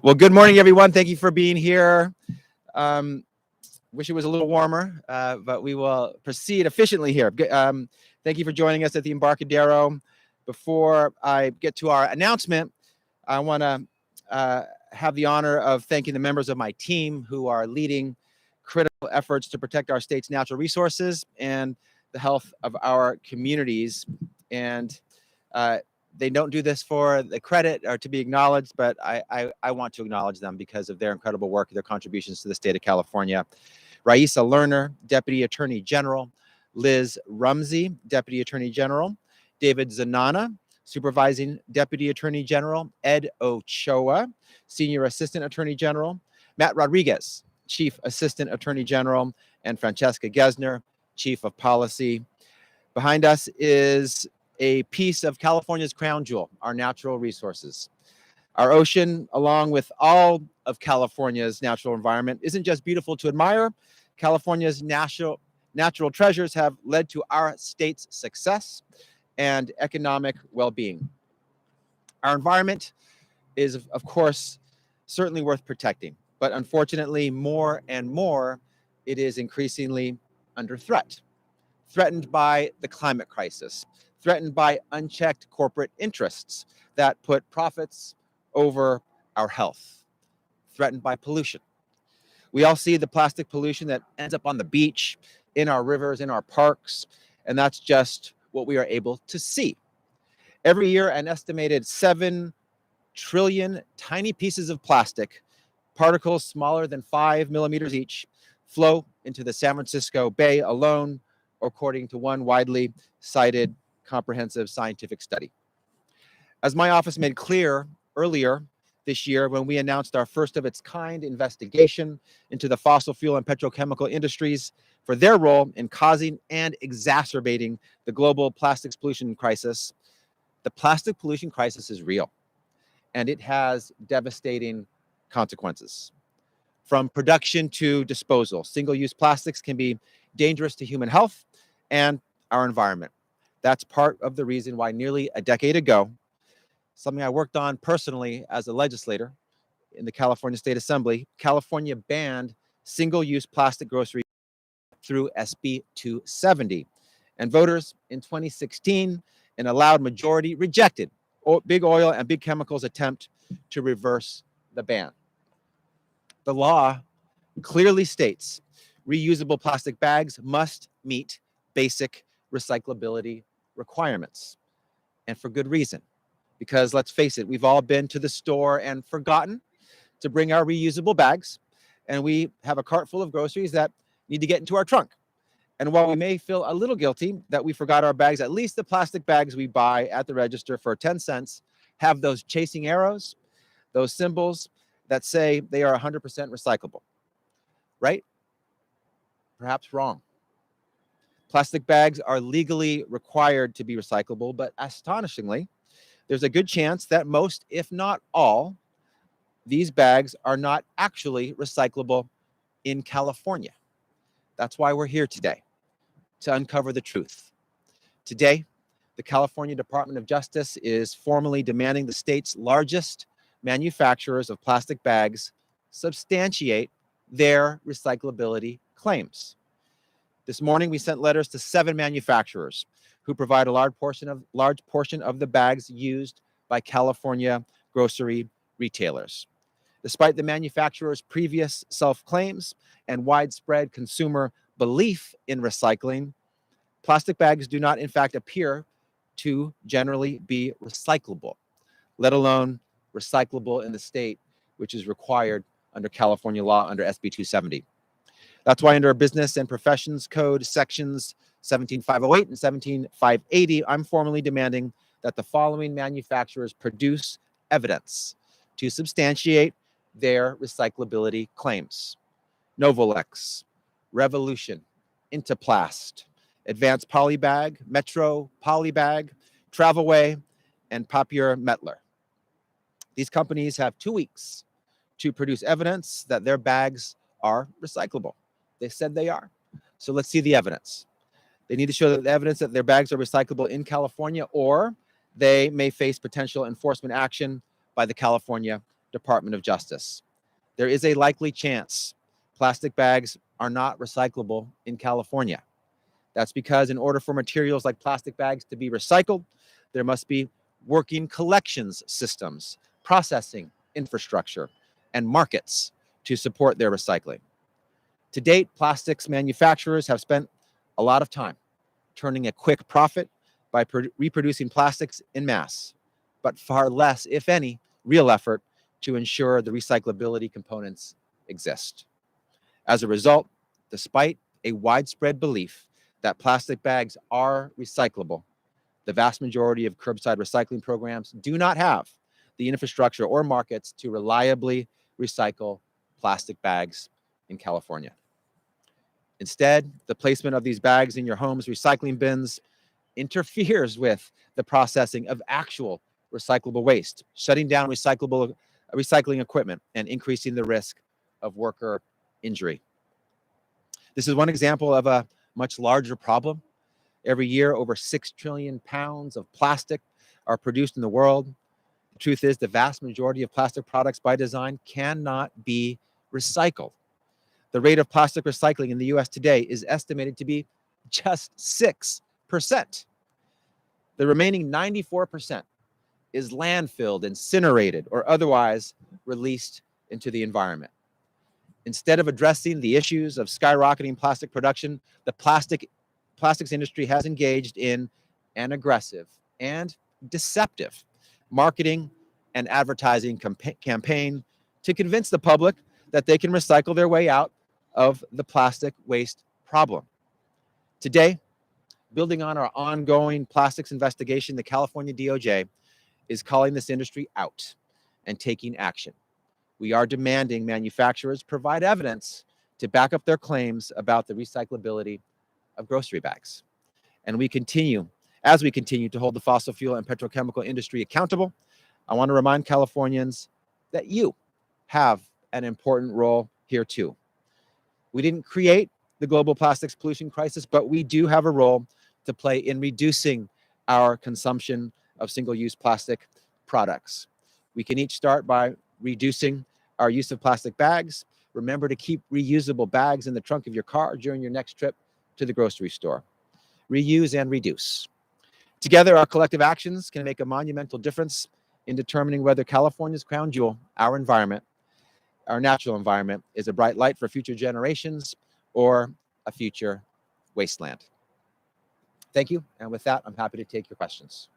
Well, good morning, everyone. Thank you for being here. Wish it was a little warmer, but we will proceed efficiently here. Thank you for joining us at the Embarcadero. Before I get to our announcement, I want to have the honor of thanking the members of my team who are leading critical efforts to protect our state's natural resources and the health of our communities. And they don't do this for the credit or to be acknowledged, but I want to acknowledge them because of their incredible work, their contributions to the state of California. Raisa Lerner, Deputy Attorney General, Liz Rumsey, Deputy Attorney General, David Zanana, Supervising Deputy Attorney General, Ed Ochoa, Senior Assistant Attorney General, Matt Rodriguez, Chief Assistant Attorney General, and Francesca Gesner, Chief of Policy. Behind us is a piece of California's crown jewel, our natural resources. Our ocean, along with all of California's natural environment, isn't just beautiful to admire. California's natural treasures have led to our state's success and economic well-being. Our environment is, of course, certainly worth protecting, but unfortunately, more and more, it is increasingly under threat. Threatened by the climate crisis, threatened by unchecked corporate interests that put profits over our health, threatened by pollution. We all see the plastic pollution that ends up on the beach, in our rivers, in our parks, and that's just what we are able to see. Every year, an estimated 7 trillion tiny pieces of plastic, particles smaller than 5 millimeters each, flow into the San Francisco Bay alone, according to one widely cited comprehensive scientific study. As my office made clear earlier this year when we announced our first of its kind investigation into the fossil fuel and petrochemical industries for their role in causing and exacerbating the global plastics pollution crisis, the plastic pollution crisis is real, and it has devastating consequences. From production to disposal, single-use plastics can be dangerous to human health and our environment. That's part of the reason why nearly a decade ago, something I worked on personally as a legislator in the California State Assembly, California banned single-use plastic groceries through SB 270. And voters in 2016, in a loud majority, rejected big oil and big chemicals' attempt to reverse the ban. The law clearly states reusable plastic bags must meet basic recyclability requirements, and for good reason. Because let's face it, we've all been to the store and forgotten to bring our reusable bags, and we have a cart full of groceries that need to get into our trunk. And while we may feel a little guilty that we forgot our bags, at least the plastic bags we buy at the register for 10 cents have those chasing arrows, those symbols that say they are 100% recyclable, right? Perhaps wrong. Plastic bags are legally required to be recyclable, but astonishingly, there's a good chance that most, if not all, these bags are not actually recyclable in California. That's why we're here today, to uncover the truth. Today, the California Department of Justice is formally demanding the state's largest manufacturers of plastic bags substantiate their recyclability claims. This morning, we sent letters to 7 manufacturers who provide a large portion of the bags used by California grocery retailers. Despite the manufacturers' previous self-claims and widespread consumer belief in recycling, plastic bags do not, in fact, appear to generally be recyclable, let alone recyclable in the state, which is required under California law under SB 270. That's why under Business and Professions Code sections 17508 and 17580, I'm formally demanding that the following manufacturers produce evidence to substantiate their recyclability claims: Novolex, Revolution, Interplast, Advanced Polybag, Metro Polybag, Travelway, and Papier Metler. These companies have 2 weeks to produce evidence that their bags are recyclable. They said they are. So let's see the evidence. They need to show the evidence that their bags are recyclable in California, or they may face potential enforcement action by the California Department of Justice. There is a likely chance plastic bags are not recyclable in California. That's because in order for materials like plastic bags to be recycled, there must be working collections systems, processing infrastructure, and markets to support their recycling. To date, plastics manufacturers have spent a lot of time turning a quick profit by reproducing plastics in mass, but far less, if any, real effort to ensure the recyclability components exist. As a result, despite a widespread belief that plastic bags are recyclable, the vast majority of curbside recycling programs do not have the infrastructure or markets to reliably recycle plastic bags in California. Instead, the placement of these bags in your home's recycling bins interferes with the processing of actual recyclable waste, shutting down recycling equipment and increasing the risk of worker injury. This is one example of a much larger problem. Every year, over 6 trillion pounds of plastic are produced in the world. The truth is, the vast majority of plastic products by design cannot be recycled. The rate of plastic recycling in the US today is estimated to be just 6%. The remaining 94% is landfilled, incinerated, or otherwise released into the environment. Instead of addressing the issues of skyrocketing plastic production, the plastics industry has engaged in an aggressive and deceptive marketing and advertising campaign to convince the public that they can recycle their way out of the plastic waste problem. Today, building on our ongoing plastics investigation, the California DOJ is calling this industry out and taking action. We are demanding manufacturers provide evidence to back up their claims about the recyclability of grocery bags. And as we continue to hold the fossil fuel and petrochemical industry accountable, I want to remind Californians that you have an important role here too. We didn't create the global plastics pollution crisis, but we do have a role to play in reducing our consumption of single-use plastic products. We can each start by reducing our use of plastic bags. Remember to keep reusable bags in the trunk of your car during your next trip to the grocery store. Reuse and reduce. Together, our collective actions can make a monumental difference in determining whether California's crown jewel, our environment, our natural environment, is a bright light for future generations or a future wasteland. Thank you. And with that, I'm happy to take your questions.